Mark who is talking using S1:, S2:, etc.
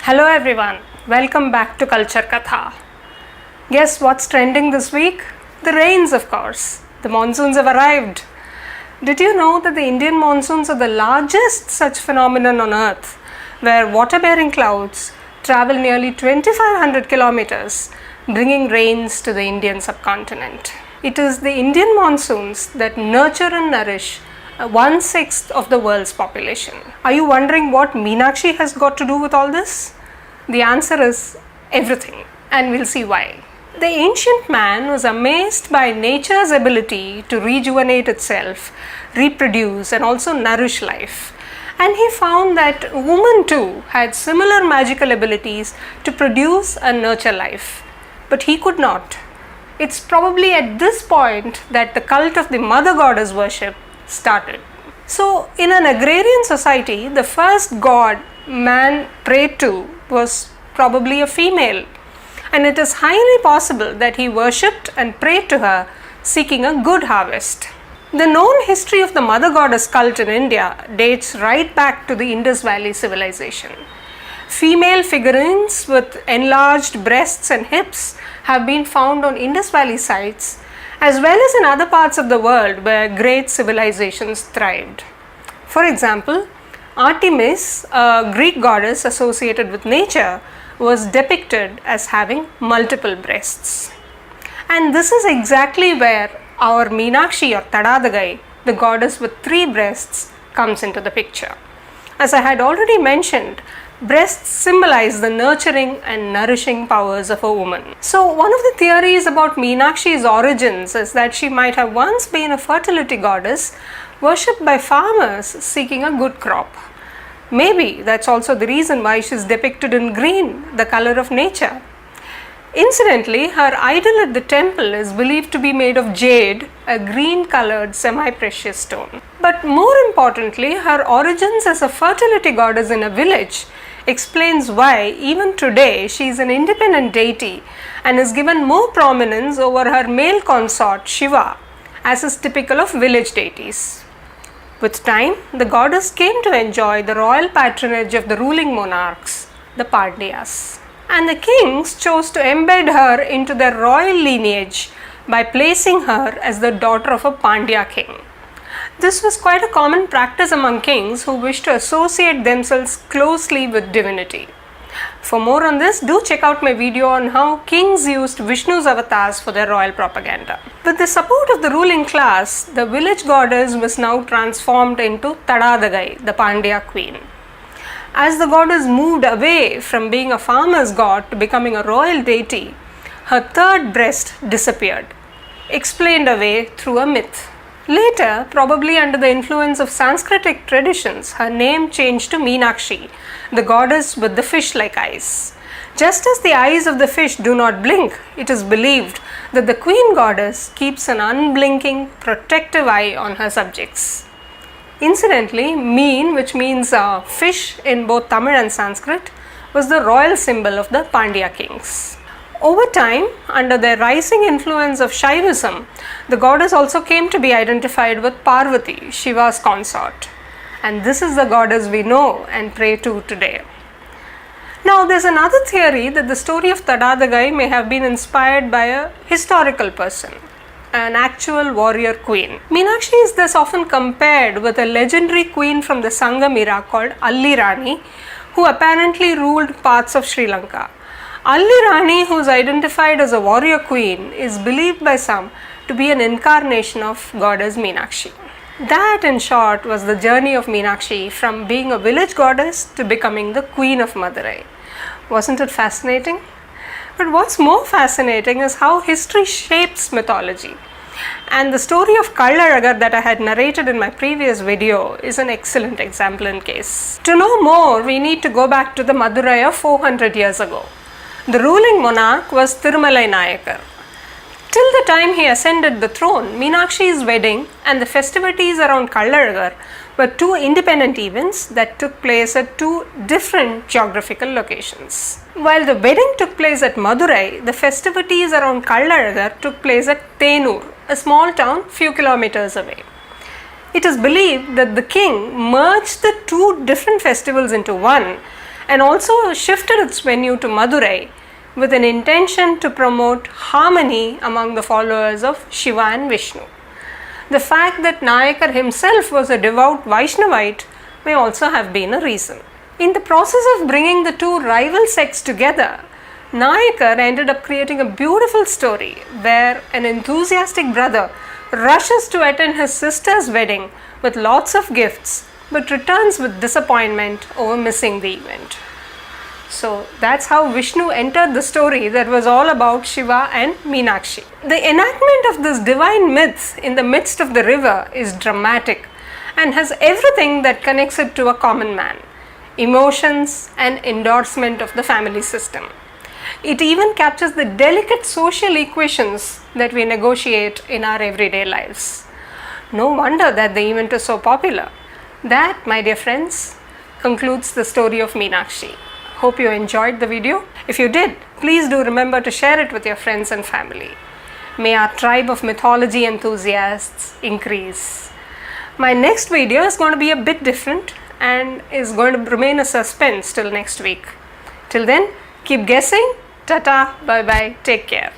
S1: Hello everyone, welcome back to Culture Katha. Guess what's trending this week? The rains, of course. The monsoons have arrived. Did you know that the Indian monsoons are the largest such phenomenon on earth, where water-bearing clouds travel nearly 2500 kilometers, bringing rains to the Indian subcontinent. It is the Indian monsoons that nurture and nourish 1/6 of the world's population. Are you wondering what Meenakshi has got to do with all this? The answer is everything, and we'll see why. The ancient man was amazed by nature's ability to rejuvenate itself, reproduce, and also nourish life. And he found that women too had similar magical abilities to produce and nurture life. But he could not. It's probably at this point that the cult of the mother goddess worship started. So, in an agrarian society, the first god man prayed to was probably a female, and it is highly possible that he worshipped and prayed to her seeking a good harvest. The known history of the mother goddess cult in India dates right back to the Indus Valley civilization. Female figurines with enlarged breasts and hips have been found on Indus Valley sites, as well as in other parts of the world where great civilizations thrived. For example, Artemis, a Greek goddess associated with nature, was depicted as having multiple breasts. And this is exactly where our Meenakshi or Tadadagai, the goddess with 3 breasts, comes into the picture. As I had already mentioned, breasts symbolize the nurturing and nourishing powers of a woman. So one of the theories about Meenakshi's origins is that she might have once been a fertility goddess worshipped by farmers seeking a good crop. Maybe that's also the reason why she is depicted in green, the color of nature. Incidentally, her idol at the temple is believed to be made of jade, a green colored semi-precious stone. But more importantly, her origins as a fertility goddess in a village explains why even today she is an independent deity and is given more prominence over her male consort Shiva, as is typical of village deities. With time, the goddess came to enjoy the royal patronage of the ruling monarchs, the Pandyas. And the kings chose to embed her into their royal lineage by placing her as the daughter of a Pandya king. This was quite a common practice among kings who wished to associate themselves closely with divinity. For more on this, do check out my video on how kings used Vishnu's avatars for their royal propaganda. With the support of the ruling class, the village goddess was now transformed into Tadadagai, the Pandya queen. As the goddess moved away from being a farmer's god to becoming a royal deity, her 3rd breast disappeared, explained away through a myth. Later, probably under the influence of Sanskritic traditions, her name changed to Meenakshi, the goddess with the fish-like eyes. Just as the eyes of the fish do not blink, it is believed that the queen goddess keeps an unblinking, protective eye on her subjects. Incidentally, Meen, which means fish in both Tamil and Sanskrit, was the royal symbol of the Pandya kings. Over time, under the rising influence of Shaivism, the goddess also came to be identified with Parvati, Shiva's consort. And this is the goddess we know and pray to today. Now, there's another theory that the story of Tadadagai may have been inspired by a historical person, an actual warrior queen. Meenakshi is thus often compared with a legendary queen from the Sangam era called Alli Rani, who apparently ruled parts of Sri Lanka. Alli Rani, who is identified as a warrior queen, is believed by some to be an incarnation of goddess Meenakshi. That, in short, was the journey of Meenakshi from being a village goddess to becoming the queen of Madurai. Wasn't it fascinating? But what's more fascinating is how history shapes mythology. And the story of Kallazhagar that I had narrated in my previous video is an excellent example in case. To know more, we need to go back to the Madurai of 400 years ago. The ruling monarch was Thirumalai Nayakar. Till the time he ascended the throne, Meenakshi's wedding and the festivities around Kallazhagar were 2 independent events that took place at 2 different geographical locations. While the wedding took place at Madurai, the festivities around Kallazhagar took place at Thenur, a small town few kilometers away. It is believed that the king merged the 2 different festivals into one and also shifted its venue to Madurai with an intention to promote harmony among the followers of Shiva and Vishnu. The fact that Nayakar himself was a devout Vaishnavite may also have been a reason. In the process of bringing the two rival sects together, Nayakar ended up creating a beautiful story where an enthusiastic brother rushes to attend his sister's wedding with lots of gifts but returns with disappointment over missing the event. So that's how Vishnu entered the story that was all about Shiva and Meenakshi. The enactment of this divine myth in the midst of the river is dramatic and has everything that connects it to a common man: emotions and endorsement of the family system. It even captures the delicate social equations that we negotiate in our everyday lives. No wonder that the event is so popular. That, my dear friends, concludes the story of Meenakshi. Hope you enjoyed the video. If you did, please do remember to share it with your friends and family. May our tribe of mythology enthusiasts increase. My next video is going to be a bit different and is going to remain a suspense till next week. Till then, keep guessing. Tata, bye bye, take care.